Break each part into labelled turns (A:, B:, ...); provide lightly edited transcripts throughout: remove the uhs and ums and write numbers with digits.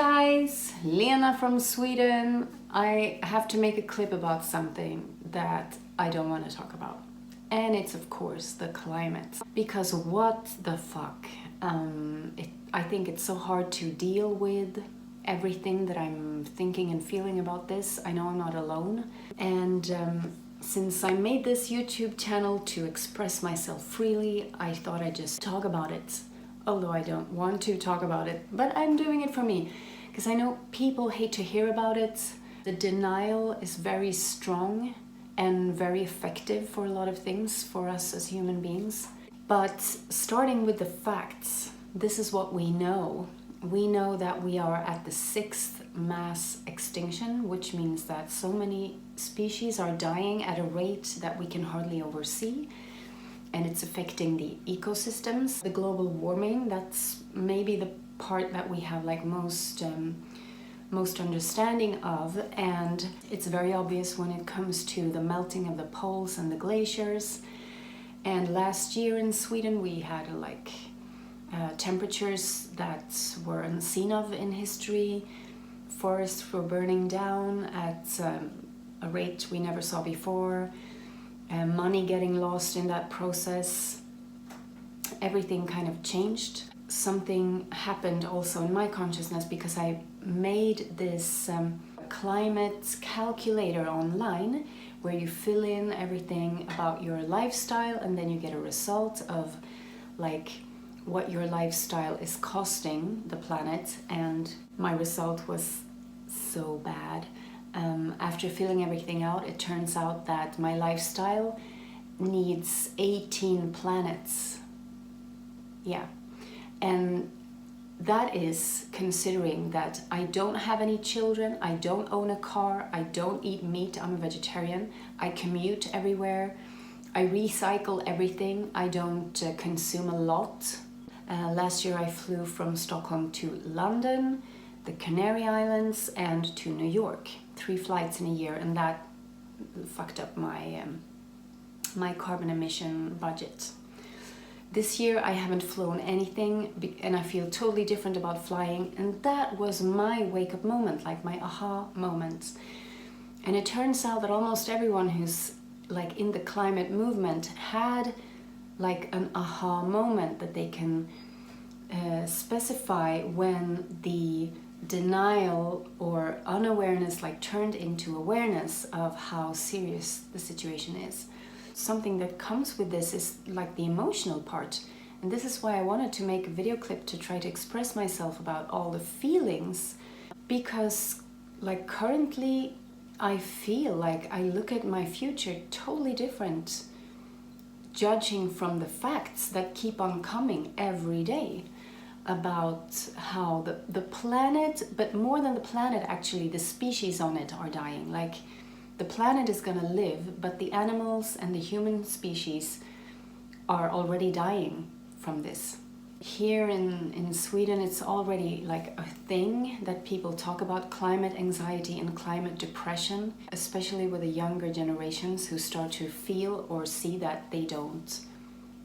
A: guys, Lena from Sweden. I have to make a clip about something that I don't want to talk about. And it's of course the climate. Because what the fuck? I think it's so hard to deal with everything that I'm thinking and feeling about this. I know I'm not alone. And since I made this YouTube channel to express myself freely, I thought I'd just talk about it. Although I don't want to talk about it, but I'm doing it for me. Because I know people hate to hear about it. The denial is very strong and very effective for a lot of things for us as human beings. But starting with the facts, this is what we know. We know that we are at the 6th mass extinction, which means that so many species are dying at a rate that we can hardly oversee. And it's affecting the ecosystems. The global warming, that's maybe the part that we have like most understanding of, and it's very obvious when it comes to the melting of the poles and the glaciers. And last year in Sweden we had like temperatures that were unseen of in history. Forests were burning down at a rate we never saw before. Money getting lost in that process. Everything kind of changed. Something happened also in my consciousness because I made this climate calculator online where you fill in everything about your lifestyle and then you get a result of like what your lifestyle is costing the planet, and my result was so bad. After filling everything out, it turns out that my lifestyle needs 18 planets. Yeah. And that is considering that I don't have any children, I don't own a car, I don't eat meat, I'm a vegetarian, I commute everywhere, I recycle everything, I don't consume a lot. Last year I flew from Stockholm to London, the Canary Islands, and to New York. 3 flights in a year, and that fucked up my carbon emission budget. This year I haven't flown anything, and I feel totally different about flying, and that was my wake-up moment, like my aha moment. And it turns out that almost everyone who's like in the climate movement had like an aha moment that they can specify when the denial or unawareness like turned into awareness of how serious the situation is. Something that comes with this is like the emotional part, and this is why I wanted to make a video clip to try to express myself about all the feelings, because like currently I feel like I look at my future totally different, judging from the facts that keep on coming every day about how the planet, but more than the planet actually, the species on it are dying. Like the planet is gonna live, but the animals and the human species are already dying from this. Here in Sweden, it's already like a thing that people talk about climate anxiety and climate depression, especially with the younger generations who start to feel or see that they don't,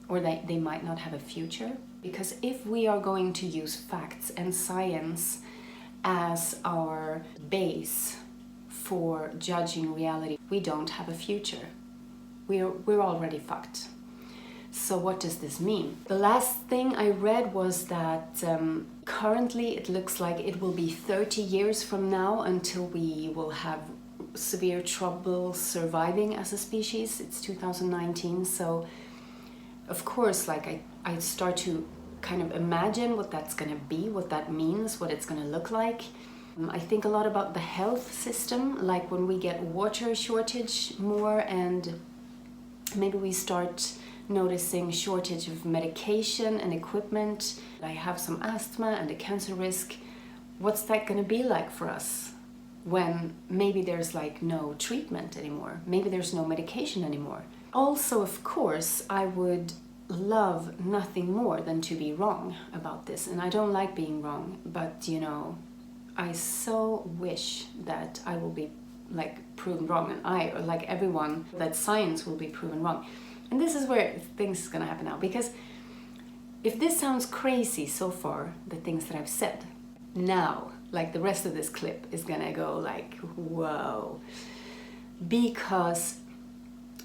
A: or they might not have a future. Because if we are going to use facts and science as our base for judging reality, we don't have a future. We're already fucked. So what does this mean? The last thing I read was that currently it looks like it will be 30 years from now until we will have severe trouble surviving as a species. It's 2019, so of course, like I start to kind of imagine what that's gonna be, what that means, what it's gonna look like. I think a lot about the health system, like when we get water shortage more, and maybe we start noticing shortage of medication and equipment. I have some asthma and a cancer risk. What's that gonna be like for us when maybe there's like no treatment anymore? Maybe there's no medication anymore. Also, of course, I would love nothing more than to be wrong about this, and I don't like being wrong, but you know, I so wish that I will be like proven wrong, and I, or like everyone, that science will be proven wrong. And this is where things is gonna happen now, because if this sounds crazy so far, the things that I've said, now like the rest of this clip is gonna go like, whoa. Because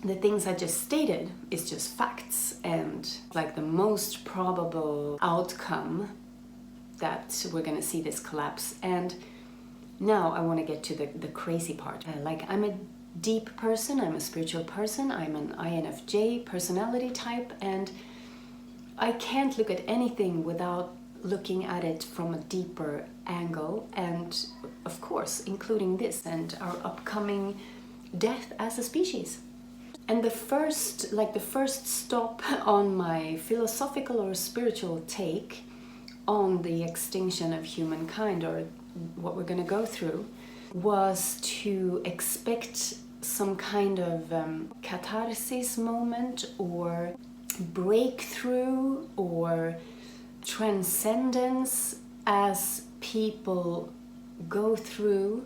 A: the things I just stated is just facts, and like the most probable outcome that we're gonna see this collapse. And now I want to get to the crazy part. Like, I'm a deep person, I'm a spiritual person, I'm an INFJ personality type, and I can't look at anything without looking at it from a deeper angle, and of course including this and our upcoming death as a species. And the first stop on my philosophical or spiritual take on the extinction of humankind, or what we're going to go through, was to expect some kind of catharsis moment or breakthrough or transcendence as people go through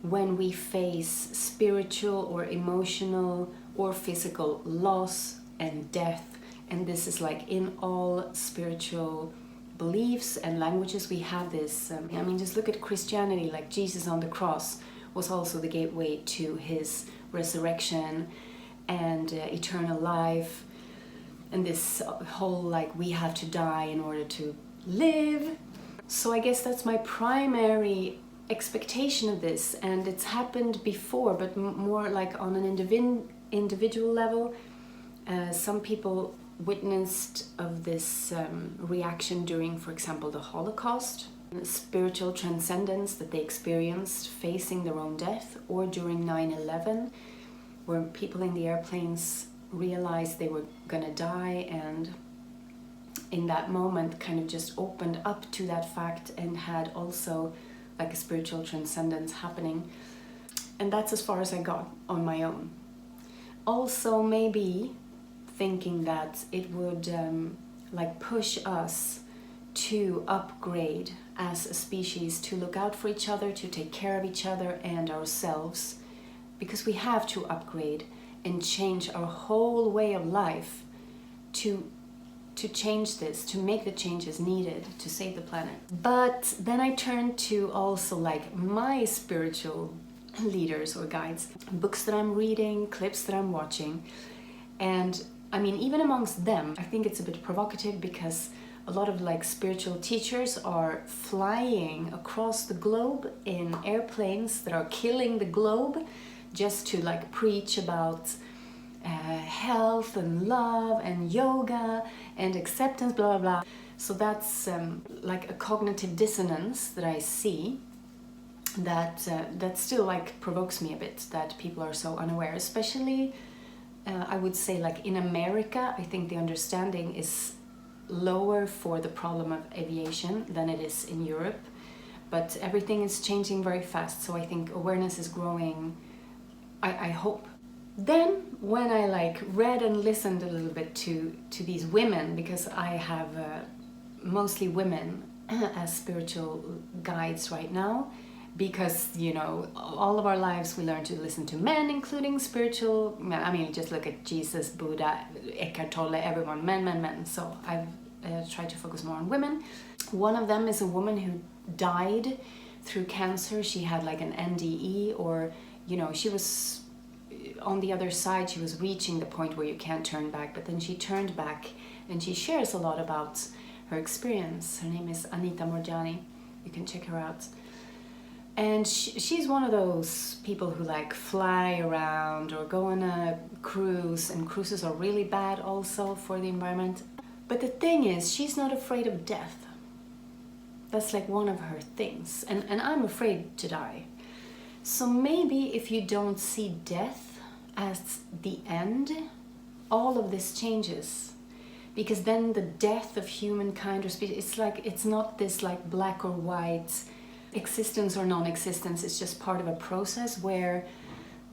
A: when we face spiritual or emotional or physical loss and death. And this is like in all spiritual beliefs and languages we have this. I mean, just look at Christianity. Like, Jesus on the cross was also the gateway to his resurrection and eternal life, and this whole like we have to die in order to live. So I guess that's my primary expectation of this, and it's happened before, but more like on an individual level. Some people witnessed of this reaction during, for example, the Holocaust, the spiritual transcendence that they experienced facing their own death, or during 9/11, where people in the airplanes realized they were gonna die, and in that moment kind of just opened up to that fact and had also like a spiritual transcendence happening. And that's as far as I got on my own. Also, maybe thinking that it would like push us to upgrade as a species, to look out for each other, to take care of each other and ourselves, because we have to upgrade and change our whole way of life to change this, to make the changes needed to save the planet. But then I turned to also like my spiritual leaders or guides, books that I'm reading, clips that I'm watching. And I mean, even amongst them, I think it's a bit provocative, because a lot of like spiritual teachers are flying across the globe in airplanes that are killing the globe just to like preach about health and love and yoga and acceptance, blah blah blah. So that's like a cognitive dissonance that I see, that still like provokes me a bit, that people are so unaware, especially I would say like in America. I think the understanding is lower for the problem of aviation than it is in Europe, but everything is changing very fast, so I think awareness is growing, I hope. Then when I like read and listened a little bit to these women, because I have mostly women as spiritual guides right now, because, you know, all of our lives we learn to listen to men, including spiritual men. I mean, just look at Jesus, Buddha, Eckhart Tolle, everyone, men. So I've tried to focus more on women. One of them is a woman who died through cancer. She had like an NDE, or, you know, she was on the other side, she was reaching the point where you can't turn back, but then she turned back, and she shares a lot about her experience. Her name is Anita Morjani. You can check her out. And she's one of those people who like fly around or go on a cruise, and cruises are really bad also for the environment. But the thing is, she's not afraid of death. That's like one of her things. And I'm afraid to die. So maybe if you don't see death as the end, all of this changes. Because then the death of humankind or species, it's like, it's not this like black or white existence or non-existence. It's just part of a process where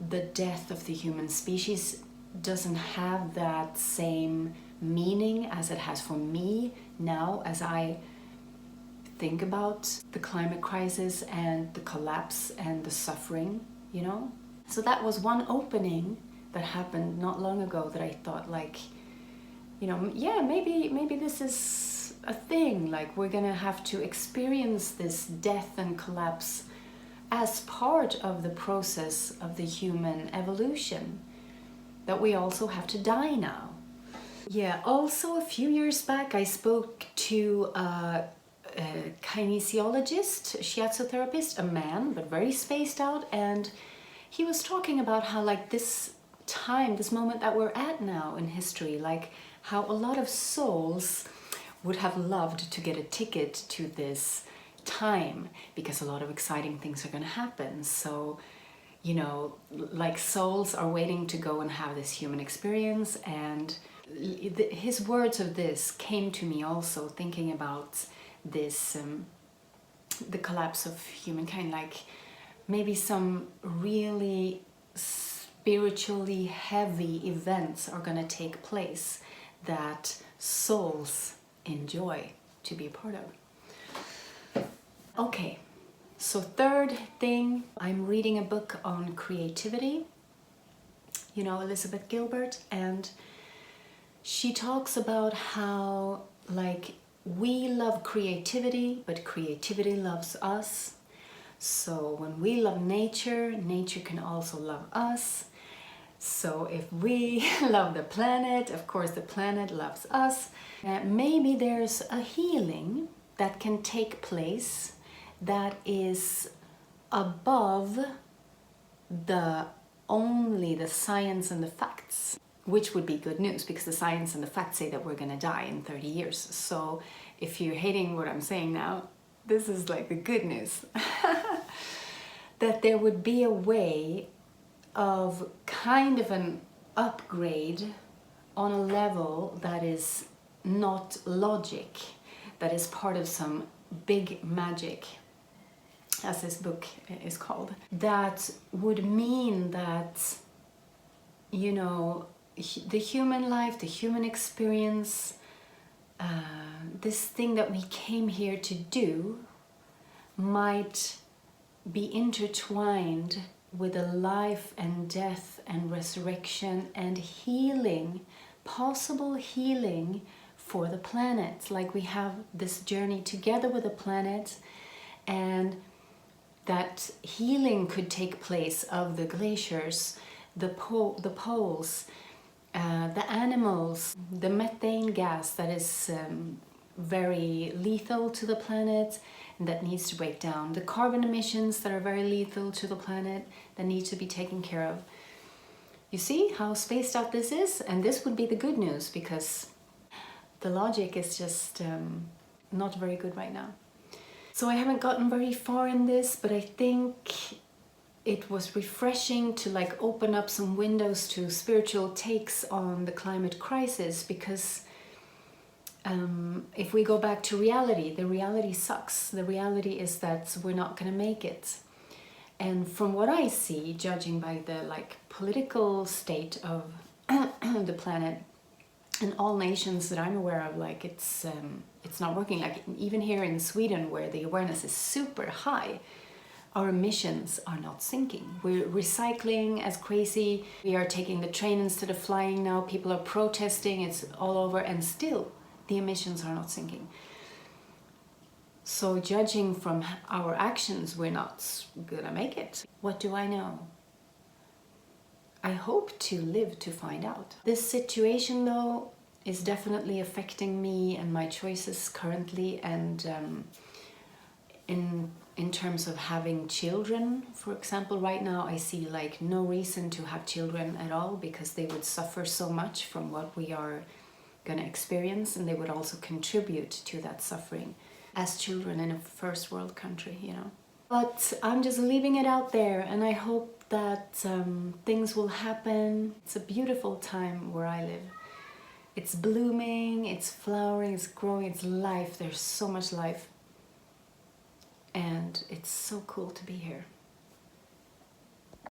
A: the death of the human species doesn't have that same meaning as it has for me now, as I think about the climate crisis and the collapse and the suffering, you know? So that was one opening that happened not long ago, that I thought like, you know, yeah, maybe this is a thing, like we're gonna have to experience this death and collapse as part of the process of the human evolution, that we also have to die now. Yeah, also a few years back I spoke to a kinesiologist, shiatsu therapist, a man, but very spaced out, and he was talking about how like this time, this moment that we're at now in history, like how a lot of souls would have loved to get a ticket to this time because a lot of exciting things are going to happen. So, you know, like souls are waiting to go and have this human experience. And his words of this came to me also thinking about this, the collapse of humankind, like maybe some really spiritually heavy events are going to take place that souls enjoy to be a part of. Okay, so third thing, I'm reading a book on creativity. You know, Elizabeth Gilbert, and she talks about how like we love creativity, but creativity loves us. So when we love nature, nature can also love us. So if we love the planet, of course the planet loves us. Maybe there's a healing that can take place that is above only the science and the facts, which would be good news because the science and the facts say that we're gonna die in 30 years. So if you're hating what I'm saying now, this is like the good news. That there would be a way of kind of an upgrade on a level that is not logic, that is part of some big magic, as this book is called, that would mean that, you know, the human life, the human experience, this thing that we came here to do might be intertwined with a life and death and resurrection and healing, possible healing for the planet. Like we have this journey together with the planet, and that healing could take place of the glaciers, the poles, the animals, the methane gas that is very lethal to the planet and that needs to break down, the carbon emissions that are very lethal to the planet that need to be taken care of. You see how spaced out this is? And this would be the good news, because the logic is just not very good right now. So I haven't gotten very far in this, but I think it was refreshing to like open up some windows to spiritual takes on the climate crisis, because if we go back to reality, the reality sucks. The reality is that we're not going to make it. And from what I see, judging by the like political state of the planet and all nations that I'm aware of, like it's not working. Like even here in Sweden, where the awareness is super high, our emissions are not sinking. We're recycling as crazy. We are taking the train instead of flying now. People are protesting. It's all over, and still the emissions are not sinking. So judging from our actions, we're not gonna make it. What do I know? I hope to live to find out. This situation though is definitely affecting me and my choices currently, and in terms of having children, for example, right now I see like no reason to have children at all, because they would suffer so much from what we are going to experience, and they would also contribute to that suffering as children in a first world country, you know. But I'm just leaving it out there, and I hope that things will happen. It's a beautiful time where I live. It's blooming, it's flowering, it's growing, it's life. There's so much life. And it's so cool to be here.